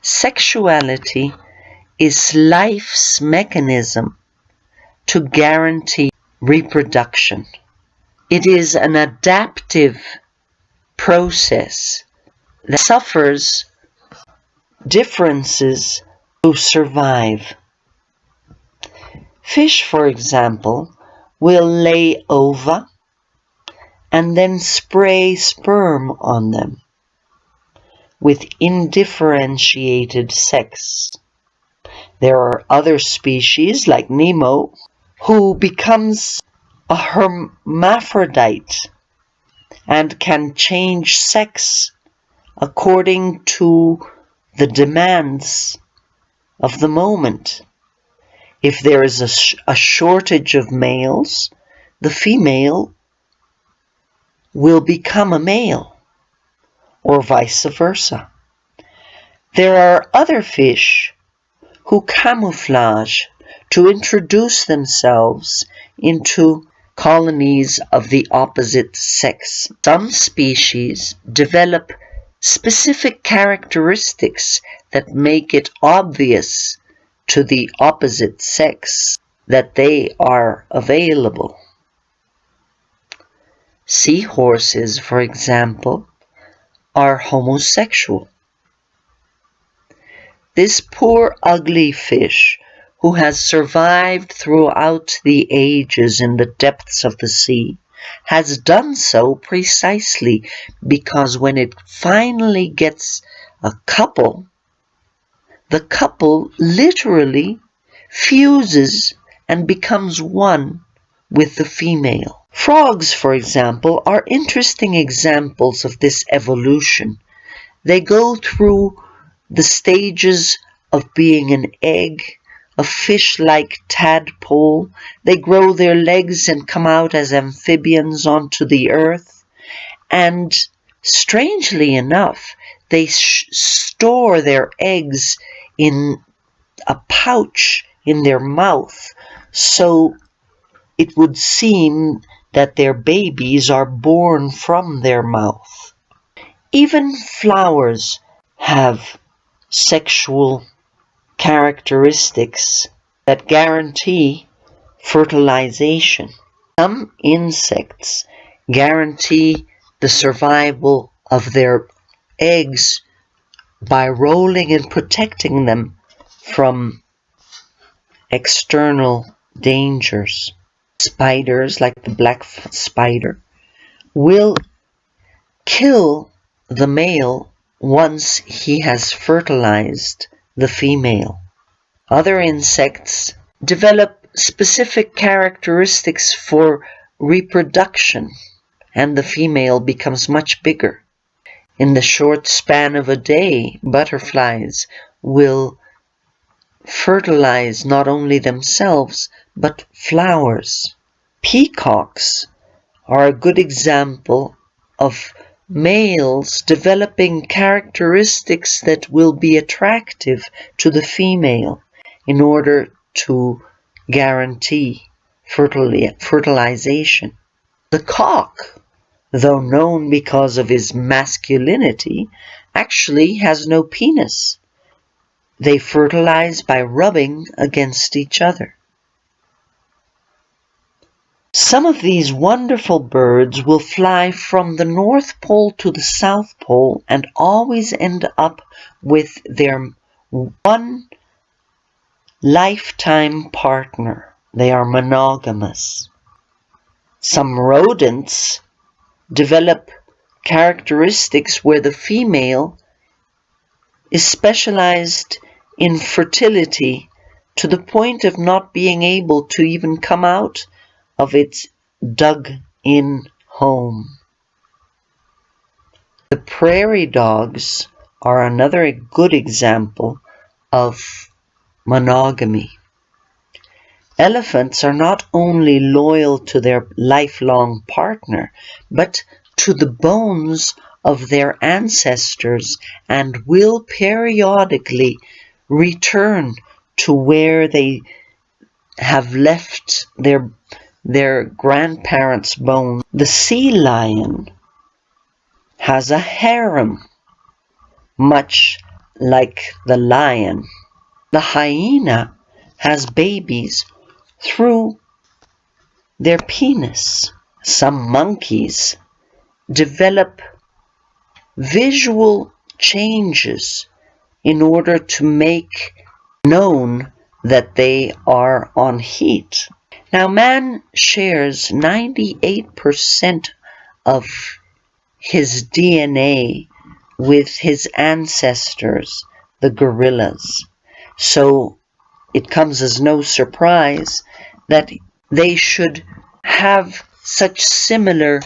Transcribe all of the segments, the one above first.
Sexuality is life's mechanism to guarantee reproduction. It is an adaptive process that suffers differences to survive. Fish, for example, will lay ova and then spray sperm on them with indifferentiated sex. There are other species, like Nemo, who becomes a hermaphrodite and can change sex according to the demands of the moment. If there is a shortage of males, the female will become a male, or vice versa. There are other fish who camouflage to introduce themselves into colonies of the opposite sex. Some species develop specific characteristics that make it obvious to the opposite sex that they are available. Seahorses, for example, are homosexual. This poor ugly fish, who has survived throughout the ages in the depths of the sea, has done so precisely because when it finally gets a couple, the couple literally fuses and becomes one with the female. Frogs, for example, are interesting examples of this evolution. They go through the stages of being an egg, a fish-like tadpole. They grow their legs and come out as amphibians onto the earth. And strangely enough, they store their eggs in a pouch in their mouth, so it would seem that their babies are born from their mouth. Even flowers have sexual characteristics that guarantee fertilization. Some insects guarantee the survival of their eggs by rolling and protecting them from external dangers. Spiders, like the black spider, will kill the male once he has fertilized the female. Other insects develop specific characteristics for reproduction, and the female becomes much bigger. In the short span of a day, butterflies will fertilize not only themselves, but flowers. Peacocks are a good example of males developing characteristics that will be attractive to the female in order to guarantee fertilization. The cock, though known because of his masculinity, actually has no penis. They fertilize by rubbing against each other. Some of these wonderful birds will fly from the North Pole to the South Pole and always end up with their one lifetime partner. They are monogamous. Some rodents develop characteristics where the female is specialized in fertility to the point of not being able to even come out of its dug-in home. The prairie dogs are another good example of monogamy. Elephants are not only loyal to their lifelong partner, but to the bones of their ancestors, and will periodically return to where they have left their grandparents' bones. The sea lion has a harem, much like the lion. The hyena has babies through their penis. Some monkeys develop visual changes in order to make known that they are on heat. Now, man shares 98% of his DNA with his ancestors, the gorillas. So it comes as no surprise that they should have such similar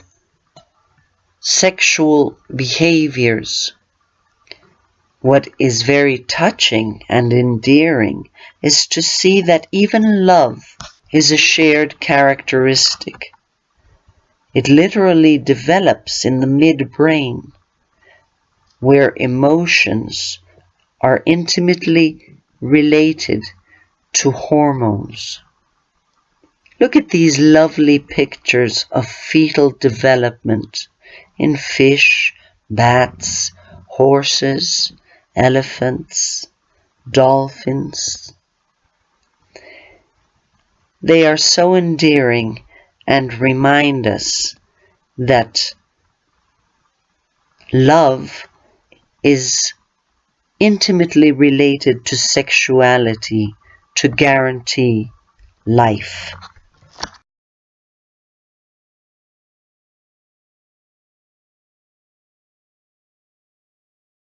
sexual behaviors. What is very touching and endearing is to see that even love is a shared characteristic. It literally develops in the midbrain, where emotions are intimately related to hormones. Look at these lovely pictures of fetal development in fish, bats, horses, elephants, dolphins. They are so endearing and remind us that love is intimately related to sexuality to guarantee life.